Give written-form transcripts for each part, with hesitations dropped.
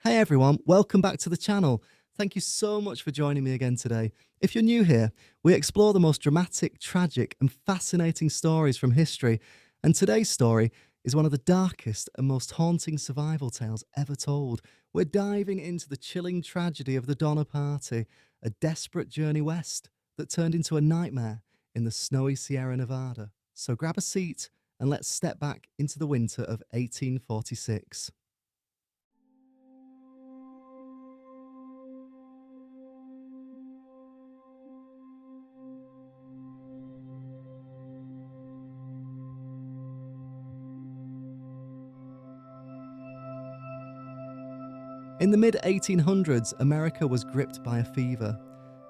Hey everyone, welcome back to the channel. Thank you so much for joining me again today. If you're new here, we explore the most dramatic, tragic, and fascinating stories from history. And today's story is one of the darkest and most haunting survival tales ever told. We're diving into the chilling tragedy of the Donner Party, a desperate journey west that turned into a nightmare in the snowy Sierra Nevada. So grab a seat and let's step back into the winter of 1846. In the mid-1800s, America was gripped by a fever,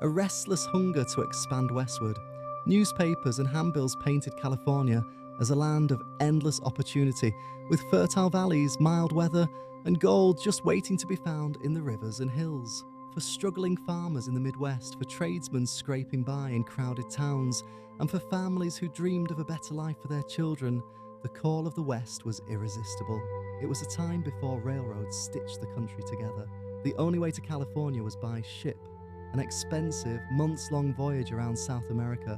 a restless hunger to expand westward. Newspapers and handbills painted California as a land of endless opportunity, with fertile valleys, mild weather, and gold just waiting to be found in the rivers and hills. For struggling farmers in the Midwest, for tradesmen scraping by in crowded towns, and for families who dreamed of a better life for their children, the call of the West was irresistible. It was a time before railroads stitched the country together. The only way to California was by ship, an expensive, months-long voyage around South America,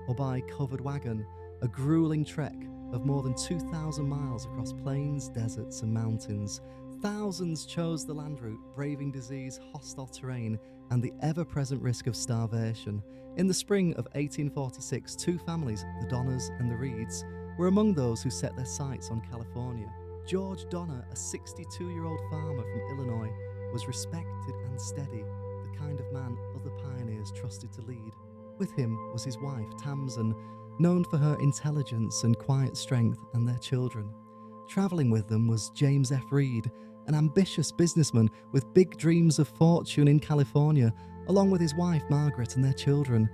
or by covered wagon, a grueling trek of more than 2,000 miles across plains, deserts, and mountains. Thousands chose the land route, braving disease, hostile terrain, and the ever-present risk of starvation. In the spring of 1846, two families, the Donners and the Reeds, were among those who set their sights on California. George Donner, a 62-year-old farmer from Illinois, was respected and steady, the kind of man other pioneers trusted to lead. With him was his wife, Tamsen, known for her intelligence and quiet strength, and their children. Travelling with them was James F. Reed, an ambitious businessman with big dreams of fortune in California, along with his wife, Margaret, and their children.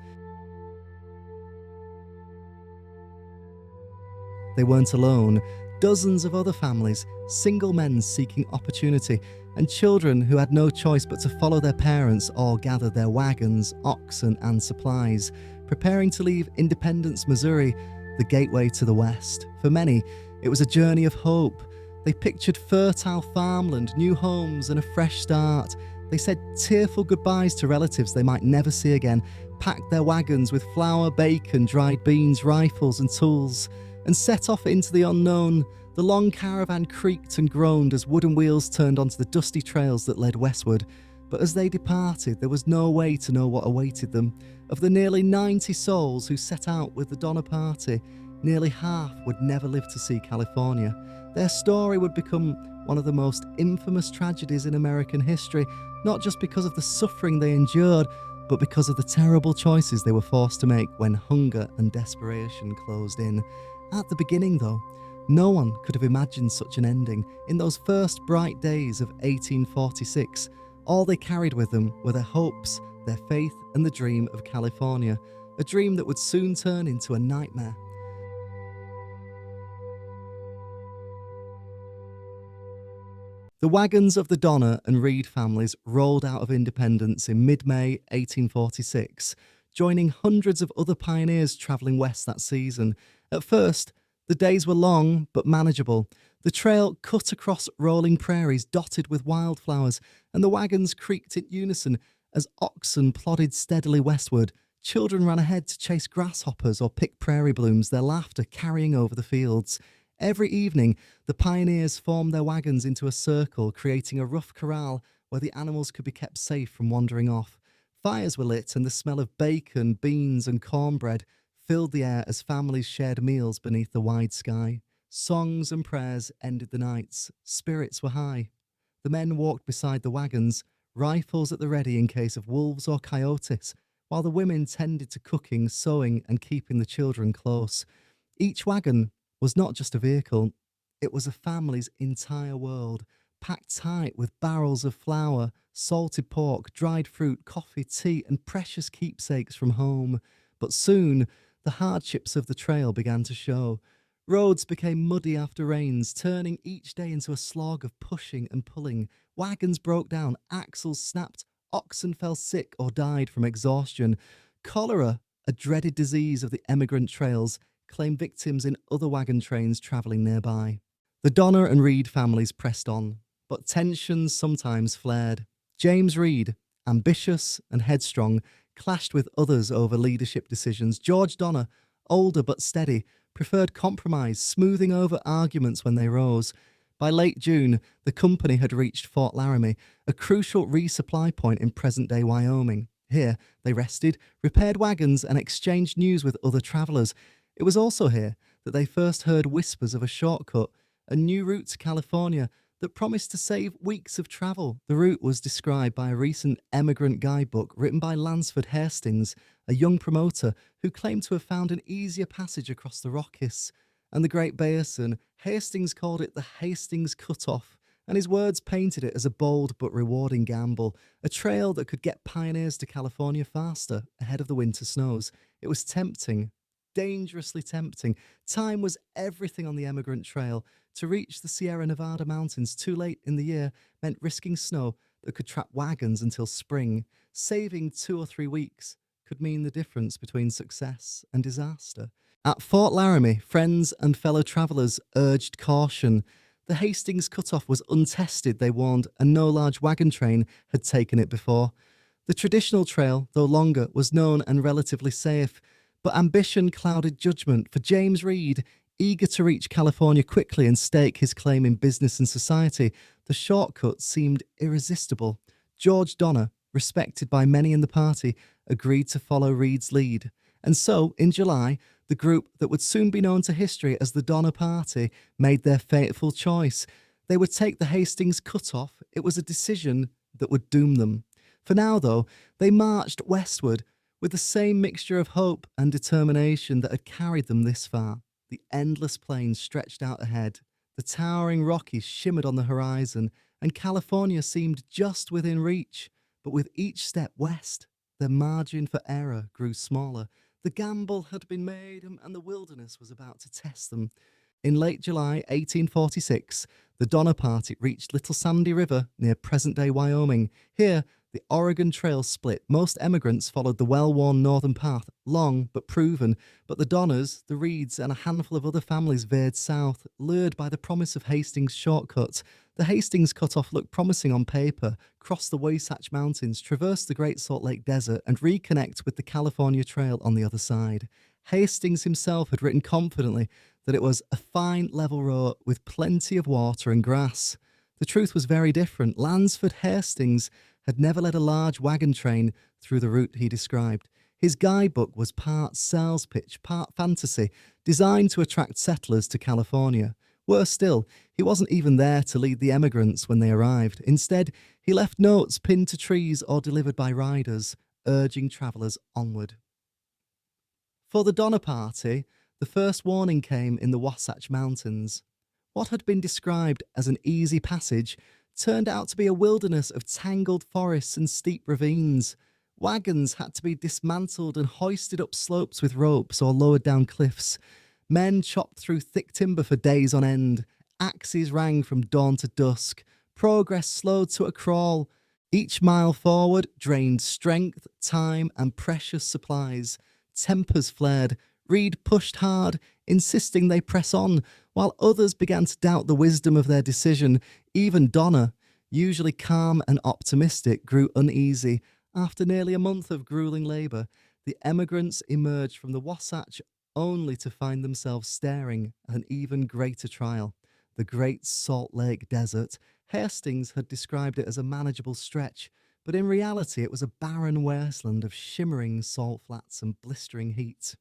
They weren't alone. Dozens of other families, single men seeking opportunity, and children who had no choice but to follow their parents all gathered their wagons, oxen, and supplies, preparing to leave Independence, Missouri, the gateway to the West. For many, it was a journey of hope. They pictured fertile farmland, new homes, and a fresh start. They said tearful goodbyes to relatives they might never see again, packed their wagons with flour, bacon, dried beans, rifles, and tools, and set off into the unknown. The long caravan creaked and groaned as wooden wheels turned onto the dusty trails that led westward. But as they departed, there was no way to know what awaited them. Of the nearly 90 souls who set out with the Donner Party, nearly half would never live to see California. Their story would become one of the most infamous tragedies in American history, not just because of the suffering they endured, but because of the terrible choices they were forced to make when hunger and desperation closed in. At the beginning, though, no one could have imagined such an ending. In those first bright days of 1846, all they carried with them were their hopes, their faith, and the dream of California, a dream that would soon turn into a nightmare. The wagons of the Donner and Reed families rolled out of Independence in mid-May 1846, joining hundreds of other pioneers travelling west that season. At first, the days were long but manageable. The trail cut across rolling prairies dotted with wildflowers, and the wagons creaked in unison as oxen plodded steadily westward. Children ran ahead to chase grasshoppers or pick prairie blooms, their laughter carrying over the fields. Every evening, the pioneers formed their wagons into a circle, creating a rough corral where the animals could be kept safe from wandering off. Fires were lit, and the smell of bacon, beans, and cornbread filled the air as families shared meals beneath the wide sky. Songs and prayers ended the nights. Spirits were high. The men walked beside the wagons, rifles at the ready in case of wolves or coyotes, while the women tended to cooking, sewing, and keeping the children close. Each wagon was not just a vehicle, it was a family's entire world, packed tight with barrels of flour, salted pork, dried fruit, coffee, tea, and precious keepsakes from home. But soon, the hardships of the trail began to show. Roads became muddy after rains, turning each day into a slog of pushing and pulling. Wagons broke down, axles snapped, oxen fell sick or died from exhaustion. Cholera, a dreaded disease of the emigrant trails, claimed victims in other wagon trains travelling nearby. The Donner and Reed families pressed on, but tensions sometimes flared. James Reed, ambitious and headstrong, clashed with others over leadership decisions. George Donner, older but steady, preferred compromise, smoothing over arguments when they rose. By late June, the company had reached Fort Laramie, a crucial resupply point in present-day Wyoming. Here, they rested, repaired wagons, and exchanged news with other travellers. It was also here that they first heard whispers of a shortcut, a new route to California that promised to save weeks of travel. The route was described by a recent emigrant guidebook written by Lansford Hastings, a young promoter who claimed to have found an easier passage across the Rockies and the Great Basin. Hastings called it the Hastings Cutoff, and his words painted it as a bold but rewarding gamble, a trail that could get pioneers to California faster, ahead of the winter snows. It was tempting, dangerously tempting. Time was everything on the emigrant trail. To reach the Sierra Nevada mountains too late in the year meant risking snow that could trap wagons until spring. Saving 2 or 3 weeks could mean the difference between success and disaster. At Fort Laramie, friends and fellow travellers urged caution. The Hastings Cutoff was untested, they warned, and no large wagon train had taken it before. The traditional trail, though longer, was known and relatively safe, but ambition clouded judgment. For James Reed, eager to reach California quickly and stake his claim in business and society, the shortcut seemed irresistible. George Donner, respected by many in the party, agreed to follow Reed's lead. And so, in July, the group that would soon be known to history as the Donner Party made their fateful choice. They would take the Hastings Cutoff. It was a decision that would doom them. For now, though, they marched westward with the same mixture of hope and determination that had carried them this far. The endless plains stretched out ahead, the towering Rockies shimmered on the horizon, and California seemed just within reach. But with each step west, their margin for error grew smaller. The gamble had been made, and the wilderness was about to test them. In late July 1846, the Donner Party reached Little Sandy River near present-day Wyoming. Here, the Oregon Trail split. Most emigrants followed the well-worn northern path, long but proven, but the Donners, the Reeds, and a handful of other families veered south, lured by the promise of Hastings' shortcut. The Hastings Cutoff looked promising on paper: cross the Wasatch Mountains, traverse the Great Salt Lake Desert, and reconnect with the California Trail on the other side. Hastings himself had written confidently that it was a fine level road with plenty of water and grass. The truth was very different. Lansford Hastings had never led a large wagon train through the route he described. His guidebook was part sales pitch, part fantasy, designed to attract settlers to California. Worse still, he wasn't even there to lead the emigrants when they arrived. Instead, he left notes pinned to trees or delivered by riders, urging travellers onward. For the Donner Party, the first warning came in the Wasatch Mountains. What had been described as an easy passage turned out to be a wilderness of tangled forests and steep ravines. Wagons had to be dismantled and hoisted up slopes with ropes or lowered down cliffs. Men chopped through thick timber for days on end. Axes rang from dawn to dusk. Progress slowed to a crawl. Each mile forward drained strength, time, and precious supplies. Tempers flared. Reed pushed hard, insisting they press on, while others began to doubt the wisdom of their decision. Even Donner, usually calm and optimistic, grew uneasy. After nearly a month of grueling labour, the emigrants emerged from the Wasatch only to find themselves staring at an even greater trial: the Great Salt Lake Desert. Hastings had described it as a manageable stretch, but in reality it was a barren wasteland of shimmering salt flats and blistering heat.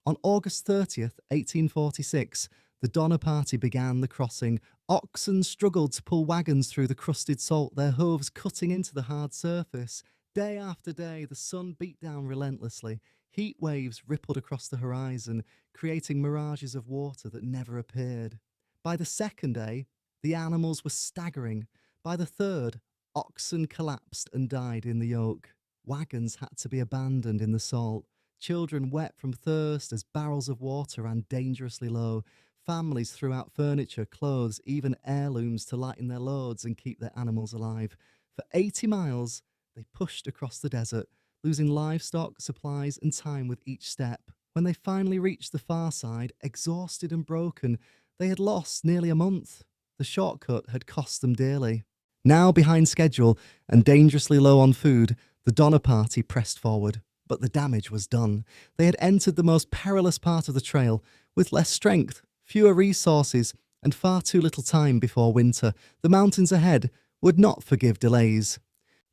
On August 30th, 1846, the Donner Party began the crossing. Oxen struggled to pull wagons through the crusted salt, their hooves cutting into the hard surface. Day after day, the sun beat down relentlessly. Heat waves rippled across the horizon, creating mirages of water that never appeared. By the second day, the animals were staggering. By the third, oxen collapsed and died in the yoke. Wagons had to be abandoned in the salt. Children wet from thirst as barrels of water ran dangerously low. Families threw out furniture, clothes, even heirlooms to lighten their loads and keep their animals alive. For 80 miles, they pushed across the desert, losing livestock, supplies, and time with each step. When they finally reached the far side, exhausted and broken, they had lost nearly a month. The shortcut had cost them dearly. Now behind schedule and dangerously low on food, the Donner Party pressed forward. But the damage was done. They had entered the most perilous part of the trail, with less strength, fewer resources, and far too little time before winter. The mountains ahead would not forgive delays.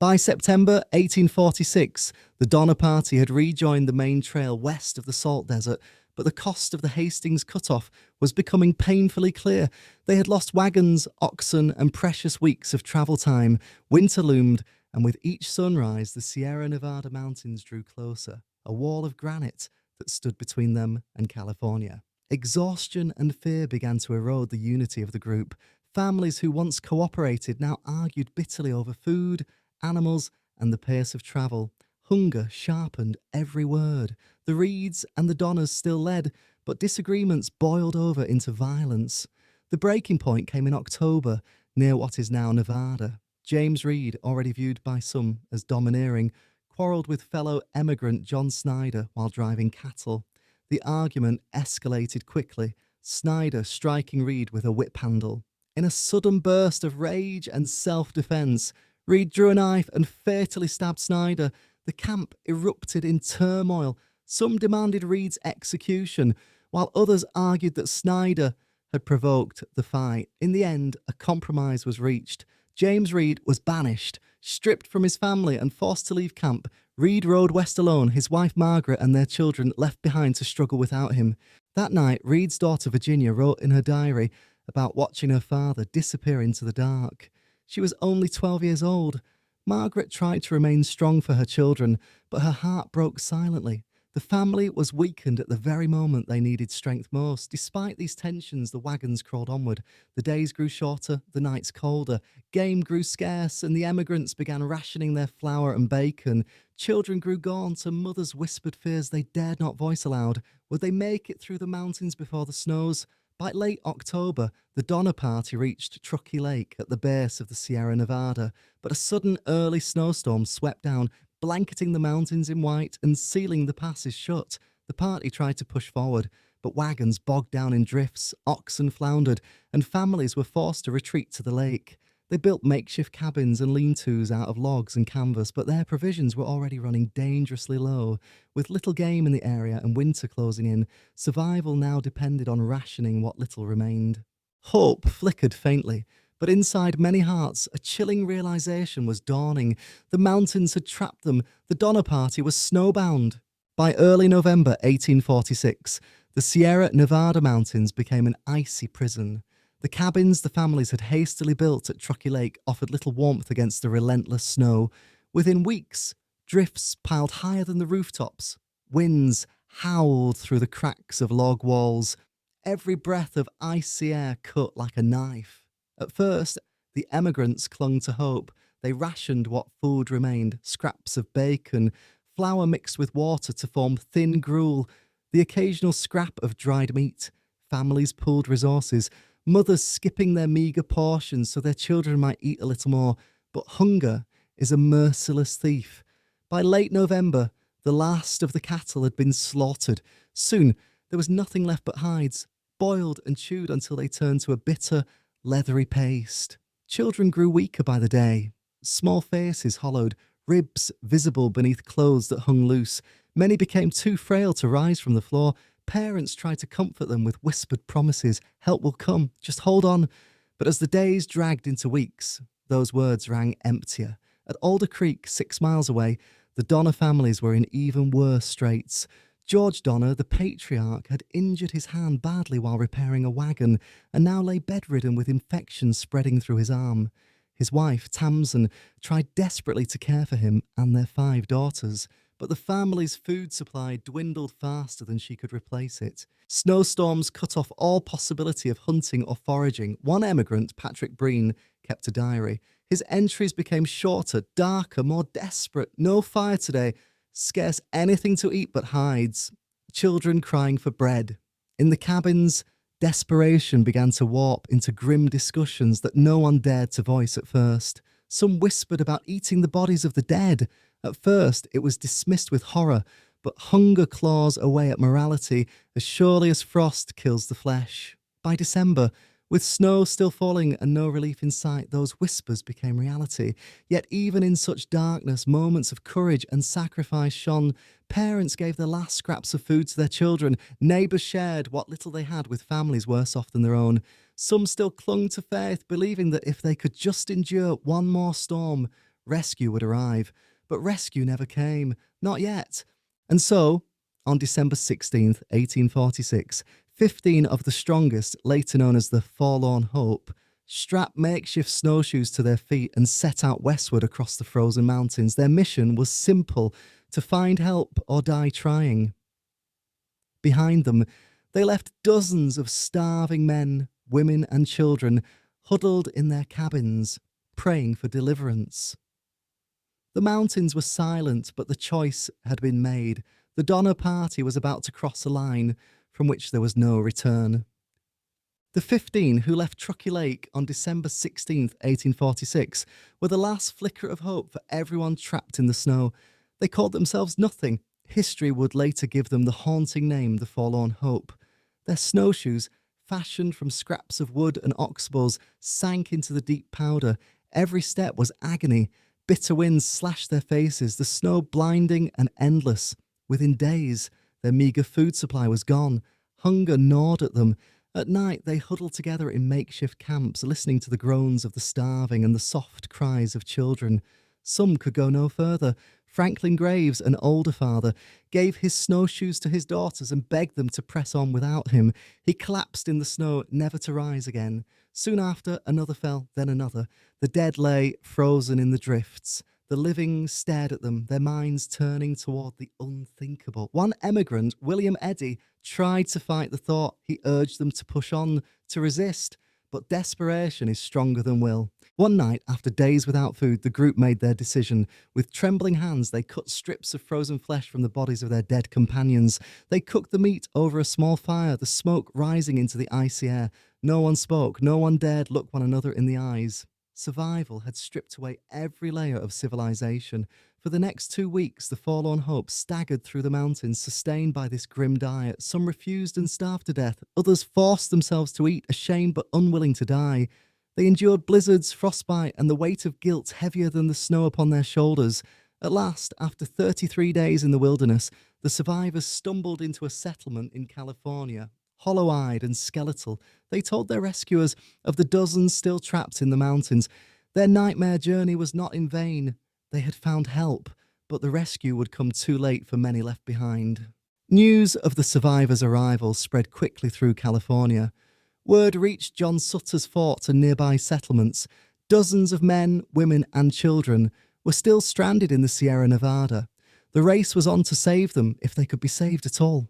By September 1846, the Donner Party had rejoined the main trail west of the Salt Desert, but the cost of the Hastings Cutoff was becoming painfully clear. They had lost wagons, oxen, and precious weeks of travel time. Winter loomed, and with each sunrise, the Sierra Nevada mountains drew closer, a wall of granite that stood between them and California. Exhaustion and fear began to erode the unity of the group. Families who once cooperated now argued bitterly over food, animals, and the pace of travel. Hunger sharpened every word. The Reeds and the Donners still led, but disagreements boiled over into violence. The breaking point came in October, near what is now Nevada. James Reed, already viewed by some as domineering, quarrelled with fellow emigrant John Snyder while driving cattle. The argument escalated quickly, Snyder striking Reed with a whip handle. In a sudden burst of rage and self-defence, Reed drew a knife and fatally stabbed Snyder. The camp erupted in turmoil. Some demanded Reed's execution, while others argued that Snyder had provoked the fight. In the end, a compromise was reached. James Reed was banished, stripped from his family and forced to leave camp. Reed rode west alone, his wife Margaret and their children left behind to struggle without him. That night, Reed's daughter Virginia wrote in her diary about watching her father disappear into the dark. She was only 12 years old. Margaret tried to remain strong for her children, but her heart broke silently. The family was weakened at the very moment they needed strength most. Despite these tensions, the wagons crawled onward. The days grew shorter, the nights colder. Game grew scarce, and the emigrants began rationing their flour and bacon. Children grew gaunt, and mothers whispered fears they dared not voice aloud. Would they make it through the mountains before the snows? By late October, the Donner Party reached Truckee Lake at the base of the Sierra Nevada, but a sudden early snowstorm swept down, blanketing the mountains in white and sealing the passes shut. The party tried to push forward, but wagons bogged down in drifts, oxen floundered, and families were forced to retreat to the lake. They built makeshift cabins and lean-tos out of logs and canvas, but their provisions were already running dangerously low. With little game in the area and winter closing in, survival now depended on rationing what little remained. Hope flickered faintly, but inside many hearts, a chilling realization was dawning. The mountains had trapped them. The Donner Party was snowbound. By early November 1846, the Sierra Nevada mountains became an icy prison. The cabins the families had hastily built at Truckee Lake offered little warmth against the relentless snow. Within weeks, drifts piled higher than the rooftops. Winds howled through the cracks of log walls. Every breath of icy air cut like a knife. At first, the emigrants clung to hope. They rationed what food remained, scraps of bacon, flour mixed with water to form thin gruel, the occasional scrap of dried meat. Families pooled resources, mothers skipping their meagre portions so their children might eat a little more. But hunger is a merciless thief. By late November, the last of the cattle had been slaughtered. Soon, there was nothing left but hides, boiled and chewed until they turned to a bitter, leathery paste. Children grew weaker by the day. Small faces hollowed, ribs visible beneath clothes that hung loose. Many became too frail to rise from the floor. Parents tried to comfort them with whispered promises. Help will come, just hold on. But as the days dragged into weeks, those words rang emptier. At Alder Creek, 6 miles away, the Donner families were in even worse straits. George Donner, the patriarch, had injured his hand badly while repairing a wagon and now lay bedridden with infection spreading through his arm. His wife, Tamsin, tried desperately to care for him and their 5 daughters, but the family's food supply dwindled faster than she could replace it. Snowstorms cut off all possibility of hunting or foraging. One emigrant, Patrick Breen, kept a diary. His entries became shorter, darker, more desperate. No fire today. Scarce anything to eat but hides. Children crying for bread. In the cabins, desperation began to warp into grim discussions that no one dared to voice at first. Some whispered about eating the bodies of the dead. At first, it was dismissed with horror, but hunger claws away at morality as surely as frost kills the flesh. By December, With snow still falling and no relief in sight, those whispers became reality. Yet even in such darkness, moments of courage and sacrifice shone. Parents gave their last scraps of food to their children. Neighbours shared what little they had with families worse off than their own. Some still clung to faith, believing that if they could just endure one more storm, rescue would arrive. But rescue never came. Not yet. And so, on December 16th, 1846, 15 of the strongest, later known as the Forlorn Hope, strapped makeshift snowshoes to their feet and set out westward across the frozen mountains. Their mission was simple: to find help or die trying. Behind them, they left dozens of starving men, women, and children huddled in their cabins, praying for deliverance. The mountains were silent, but the choice had been made. The Donner Party was about to cross a line from which there was no return. The 15 who left Truckee Lake on December 16th, 1846, were the last flicker of hope for everyone trapped in the snow. They called themselves nothing. History would later give them the haunting name, the Forlorn Hope. Their snowshoes, fashioned from scraps of wood and oxbows, sank into the deep powder. Every step was agony. Bitter winds slashed their faces, the snow blinding and endless. Within days, their meagre food supply was gone. Hunger gnawed at them. At night, they huddled together in makeshift camps, listening to the groans of the starving and the soft cries of children. Some could go no further. Franklin Graves, an older father, gave his snowshoes to his daughters and begged them to press on without him. He collapsed in the snow, never to rise again. Soon after, another fell, then another. The dead lay frozen in the drifts. The living stared at them, their minds turning toward the unthinkable. One emigrant, William Eddy, tried to fight the thought. He urged them to push on, to resist. But desperation is stronger than will. One night, after days without food, the group made their decision. With trembling hands, they cut strips of frozen flesh from the bodies of their dead companions. They cooked the meat over a small fire, the smoke rising into the icy air. No one spoke, no one dared look one another in the eyes. Survival had stripped away every layer of civilization. For the next 2 weeks, the Forlorn Hope staggered through the mountains, sustained by this grim diet. Some refused and starved to death. Others forced themselves to eat, ashamed but unwilling to die. They endured blizzards, frostbite, and the weight of guilt heavier than the snow upon their shoulders. At last, after 33 days in the wilderness, the survivors stumbled into a settlement in California. Hollow-eyed and skeletal, they told their rescuers of the dozens still trapped in the mountains. Their nightmare journey was not in vain. They had found help, but the rescue would come too late for many left behind. News of the survivors' arrival spread quickly through California. Word reached John Sutter's fort and nearby settlements. Dozens of men, women, and children were still stranded in the Sierra Nevada. The race was on to save them, if they could be saved at all.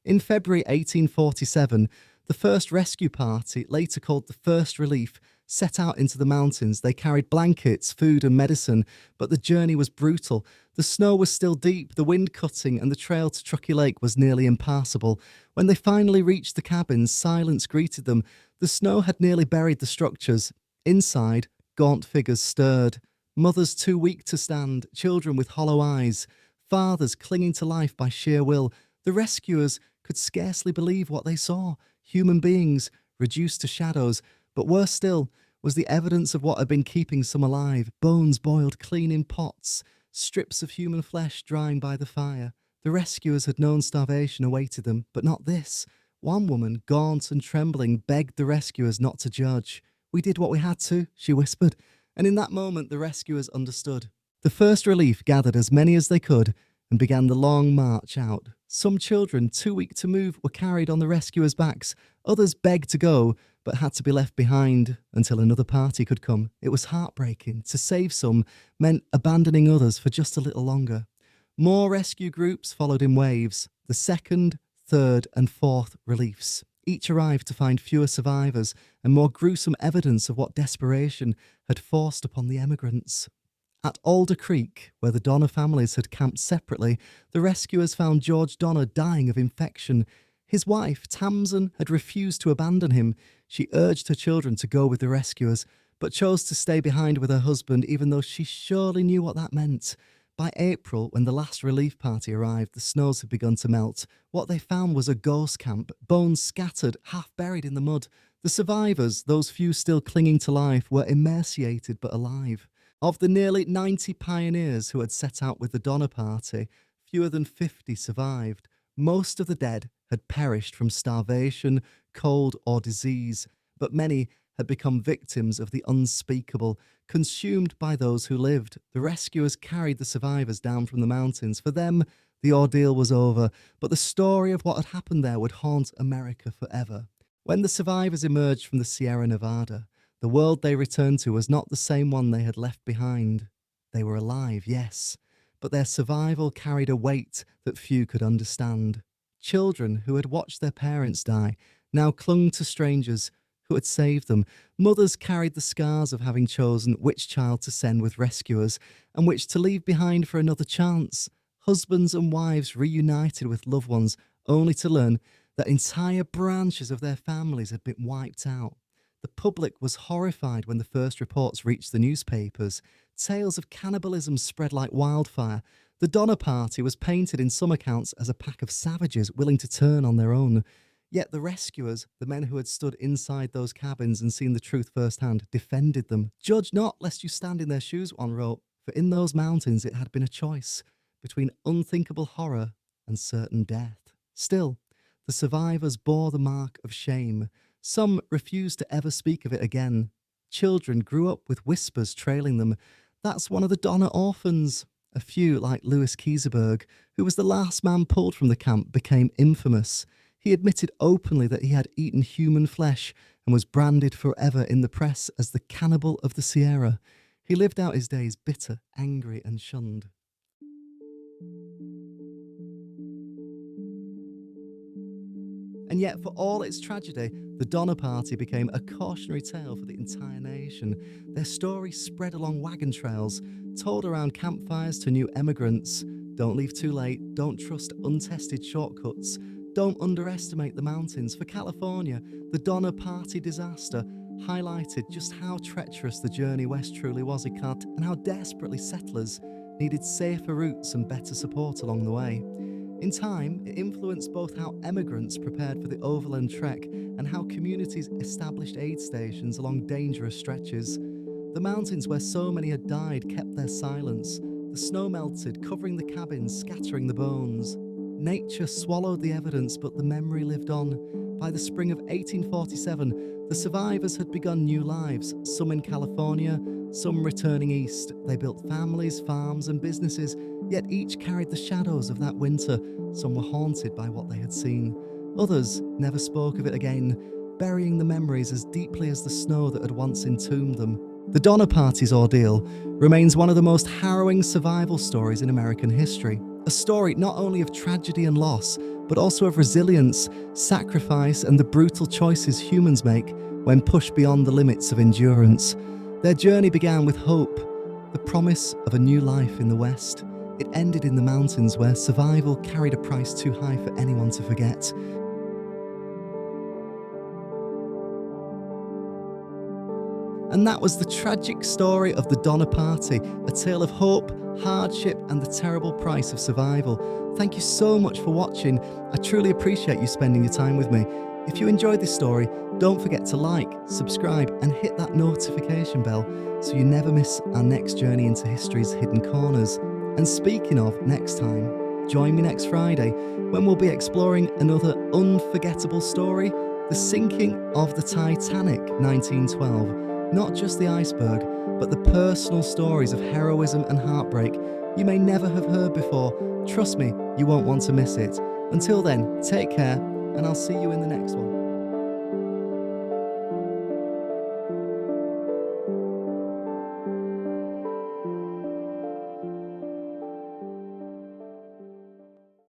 In February 1847, the first rescue party, later called the First Relief, set out into the mountains. They carried blankets, food and medicine, but the journey was brutal. The snow was still deep, the wind cutting, and the trail to Truckee Lake was nearly impassable. When they finally reached the cabins, silence greeted them. The snow had nearly buried the structures. Inside, gaunt figures stirred. Mothers too weak to stand, children with hollow eyes, fathers clinging to life by sheer will. The rescuers could scarcely believe what they saw. Human beings, reduced to shadows, but worse still was the evidence of what had been keeping some alive. Bones boiled clean in pots, strips of human flesh drying by the fire. The rescuers had known starvation awaited them, but not this. One woman, gaunt and trembling, begged the rescuers not to judge. "We did what we had to," she whispered, and in that moment the rescuers understood. The First Relief gathered as many as they could and began the long march out. Some children, too weak to move, were carried on the rescuers' backs. Others begged to go, but had to be left behind until another party could come. It was heartbreaking. To save some meant abandoning others for just a little longer. More rescue groups followed in waves. The second, third, and fourth reliefs. Each arrived to find fewer survivors and more gruesome evidence of what desperation had forced upon the emigrants. At Alder Creek, where the Donner families had camped separately, the rescuers found George Donner dying of infection. His wife, Tamsen, had refused to abandon him. She urged her children to go with the rescuers, but chose to stay behind with her husband, even though she surely knew what that meant. By April, when the last relief party arrived, the snows had begun to melt. What they found was a ghost camp, bones scattered, half buried in the mud. The survivors, those few still clinging to life, were emaciated but alive. Of the nearly 90 pioneers who had set out with the Donner Party, fewer than 50 survived. Most of the dead had perished from starvation, cold, or disease, but many had become victims of the unspeakable, consumed by those who lived. The rescuers carried the survivors down from the mountains. For them, the ordeal was over, but the story of what had happened there would haunt America forever. When the survivors emerged from the Sierra Nevada, the world they returned to was not the same one they had left behind. They were alive, yes, but their survival carried a weight that few could understand. Children who had watched their parents die now clung to strangers who had saved them. Mothers carried the scars of having chosen which child to send with rescuers and which to leave behind for another chance. Husbands and wives reunited with loved ones only to learn that entire branches of their families had been wiped out. The public was horrified when the first reports reached the newspapers. Tales of cannibalism spread like wildfire. The Donner Party was painted in some accounts as a pack of savages willing to turn on their own. Yet the rescuers, the men who had stood inside those cabins and seen the truth firsthand, defended them. "Judge not, lest you stand in their shoes," one wrote, for in those mountains it had been a choice between unthinkable horror and certain death. Still, the survivors bore the mark of shame. Some refused to ever speak of it again. Children grew up with whispers trailing them. That's one of the Donner orphans. A few, like Louis Kieseberg, who was the last man pulled from the camp, became infamous. He admitted openly that he had eaten human flesh and was branded forever in the press as the cannibal of the Sierra. He lived out his days bitter, angry, and shunned. And yet, for all its tragedy, the Donner Party became a cautionary tale for the entire nation. Their story spread along wagon trails, told around campfires to new emigrants. Don't leave too late, don't trust untested shortcuts, don't underestimate the mountains. For California, the Donner Party disaster highlighted just how treacherous the journey west truly was, and how desperately settlers needed safer routes and better support along the way. In time, it influenced both how emigrants prepared for the overland trek and how communities established aid stations along dangerous stretches. The mountains where so many had died kept their silence. The snow melted, covering the cabins, scattering the bones. Nature swallowed the evidence, but the memory lived on. By the spring of 1847, the survivors had begun new lives, some in California, some returning east. They built families, farms, and businesses, yet each carried the shadows of that winter. Some were haunted by what they had seen. Others never spoke of it again, burying the memories as deeply as the snow that had once entombed them. The Donner Party's ordeal remains one of the most harrowing survival stories in American history. A story not only of tragedy and loss, but also of resilience, sacrifice, and the brutal choices humans make when pushed beyond the limits of endurance. Their journey began with hope, the promise of a new life in the West. It ended in the mountains where survival carried a price too high for anyone to forget. And that was the tragic story of the Donner Party, a tale of hope, hardship, and the terrible price of survival. Thank you so much for watching. I truly appreciate you spending your time with me. If you enjoyed this story, don't forget to like, subscribe, and hit that notification bell so you never miss our next journey into history's hidden corners. And speaking of next time, join me next Friday when we'll be exploring another unforgettable story, the sinking of the Titanic, 1912. Not just the iceberg, but the personal stories of heroism and heartbreak you may never have heard before. Trust me, you won't want to miss it. Until then, take care, and I'll see you in the next one.